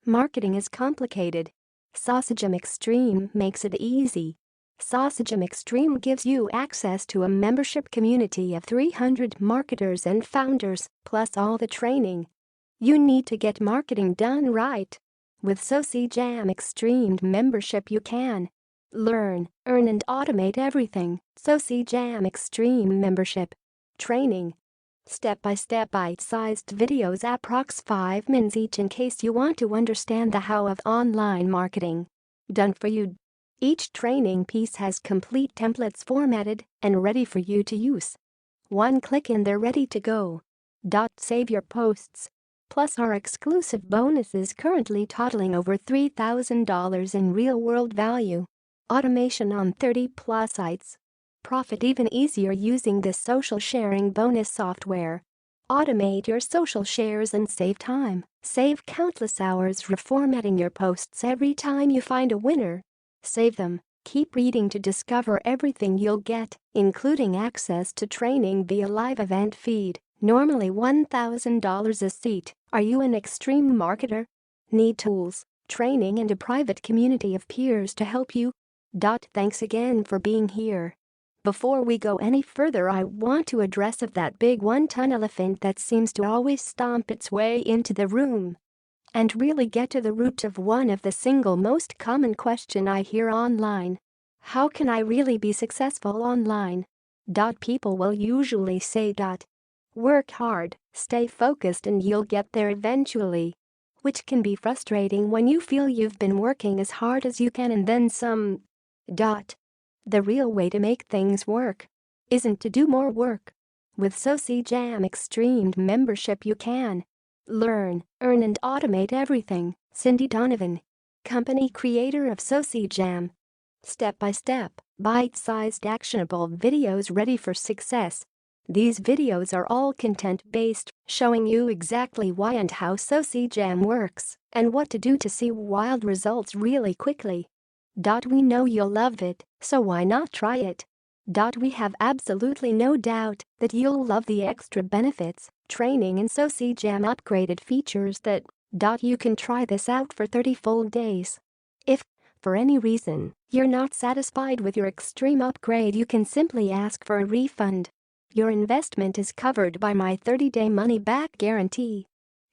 Marketing is complicated. SociJam Extreme makes it easy. SociJam Extreme gives you access to a membership community of 300 marketers and founders, plus all the training you need to get marketing done right. With SociJam Extreme membership you can learn, earn and automate everything. SociJam Extreme membership training. Step-by-step bite-sized videos approx 5 minutes each in case you want to understand the how of online marketing. Done for you. Each training piece has complete templates formatted and ready for you to use. One click and they're ready to go. Save your posts. Plus our exclusive bonuses currently totaling over $3,000 in real-world value. Automation on 30+ sites. Profit even easier using this social sharing bonus software. Automate your social shares and save time. Save countless hours reformatting your posts every time you find a winner. Save them. Keep reading to discover everything you'll get, including access to training via live event feed, normally $1,000 a seat. Are you an extreme marketer? Need tools, training and a private community of peers to help you? Thanks again for being here. Before we go any further, I want to address that big one-ton elephant that seems to always stomp its way into the room and really get to the root of one of the single most common question I hear online. How can I really be successful online? People will usually say, work hard, stay focused and you'll get there eventually. Which can be frustrating when you feel you've been working as hard as you can and then some. The real way to make things work isn't to do more work. With SociJam Extreme membership you can learn, earn and automate everything. Cindy Donovan, company creator of SociJam. Step-by-step, bite-sized actionable videos ready for success. These videos are all content-based, showing you exactly why and how SociJam works and what to do to see wild results really quickly. We know you'll love it, so why not try it? We have absolutely no doubt that you'll love the extra benefits, training and SociJam upgraded features that. You can try this out for 30 full days. If, for any reason, you're not satisfied with your extreme upgrade, you can simply ask for a refund. Your investment is covered by my 30-day money-back guarantee.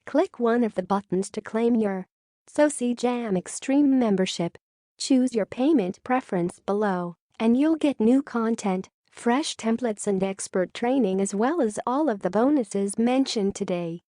Click one of the buttons to claim your SociJam Extreme membership. Choose your payment preference below, and you'll get new content, fresh templates and expert training as well as all of the bonuses mentioned today.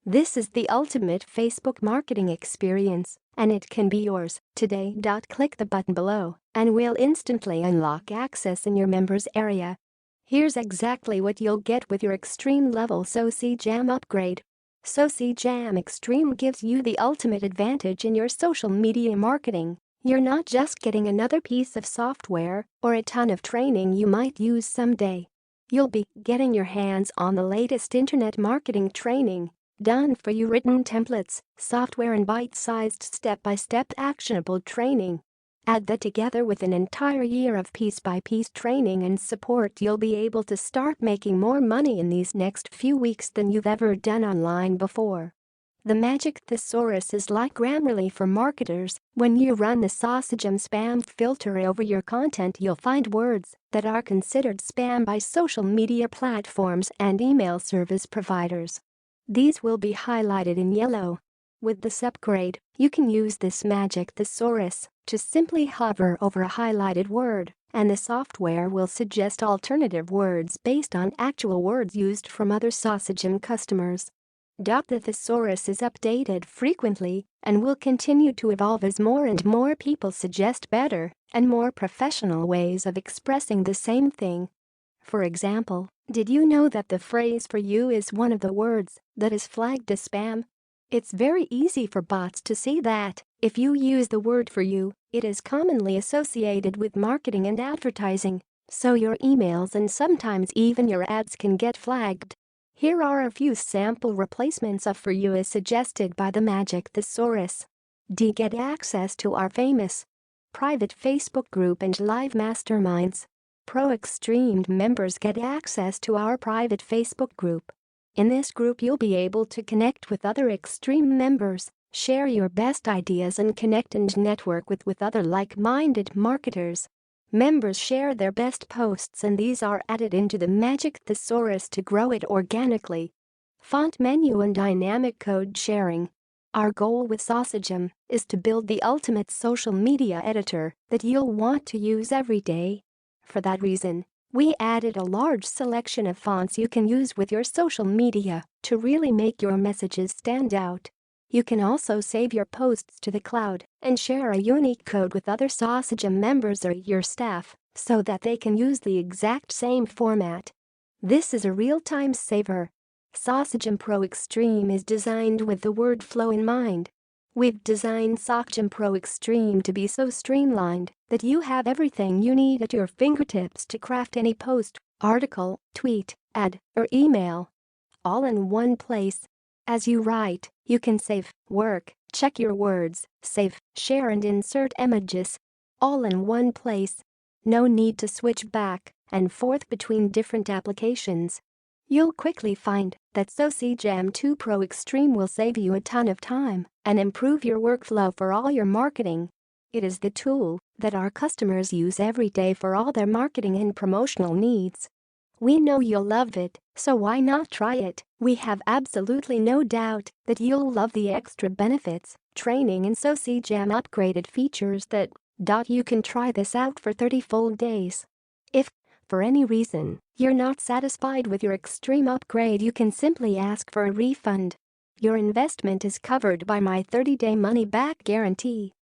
This is the ultimate Facebook marketing experience, and it can be yours today. Click the button below, and we'll instantly unlock access in your members area. Here's exactly what you'll get with your extreme level SociJam upgrade. SociJam Extreme gives you the ultimate advantage in your social media marketing. You're not just getting another piece of software or a ton of training you might use someday. You'll be getting your hands on the latest internet marketing training, done for you written templates, software and bite-sized step-by-step actionable training. Add that together with an entire year of piece-by-piece training and support, you'll be able to start making more money in these next few weeks than you've ever done online before. The magic thesaurus is like Grammarly for marketers. When you run the SociJam spam filter over your content, you'll find words that are considered spam by social media platforms and email service providers. These will be highlighted in yellow. With this upgrade, you can use this magic thesaurus to simply hover over a highlighted word, and the software will suggest alternative words based on actual words used from other SociJam customers. The thesaurus is updated frequently and will continue to evolve as more and more people suggest better and more professional ways of expressing the same thing. For example, did you know that the phrase "for you" is one of the words that is flagged as spam? It's very easy for bots to see that if you use the word "for you," it is commonly associated with marketing and advertising, so your emails and sometimes even your ads can get flagged. Here are a few sample replacements of "for you" as suggested by the magic thesaurus. Get access to our famous private Facebook group and live masterminds. Pro Extreme members get access to our private Facebook group. In this group you'll be able to connect with other extreme members, Share your best ideas and connect and network with other like-minded marketers. Members share their best posts and these are added into the magic thesaurus to grow it organically. Font menu and dynamic code sharing. Our goal with SociJam is to build the ultimate social media editor that you'll want to use every day. For that reason, we added a large selection of fonts you can use with your social media to really make your messages stand out. You can also save your posts to the cloud and share a unique code with other SociJam members or your staff so that they can use the exact same format. This is a real-time saver. SociJam Pro Extreme is designed with the word flow in mind. We've designed SociJam Pro Extreme to be so streamlined that you have everything you need at your fingertips to craft any post, article, tweet, ad, or email. All in one place. As you write, you can save, work, check your words, save, share and insert images. All in one place. No need to switch back and forth between different applications. You'll quickly find that SociJam 2 Pro Extreme will save you a ton of time and improve your workflow for all your marketing. It is the tool that our customers use every day for all their marketing and promotional needs. We know you'll love it, so why not try it? We have absolutely no doubt that you'll love the extra benefits, training and SociJam upgraded features that you can try this out for 30 full days. If, for any reason, you're not satisfied with your extreme upgrade, you can simply ask for a refund. Your investment is covered by my 30-day money-back guarantee.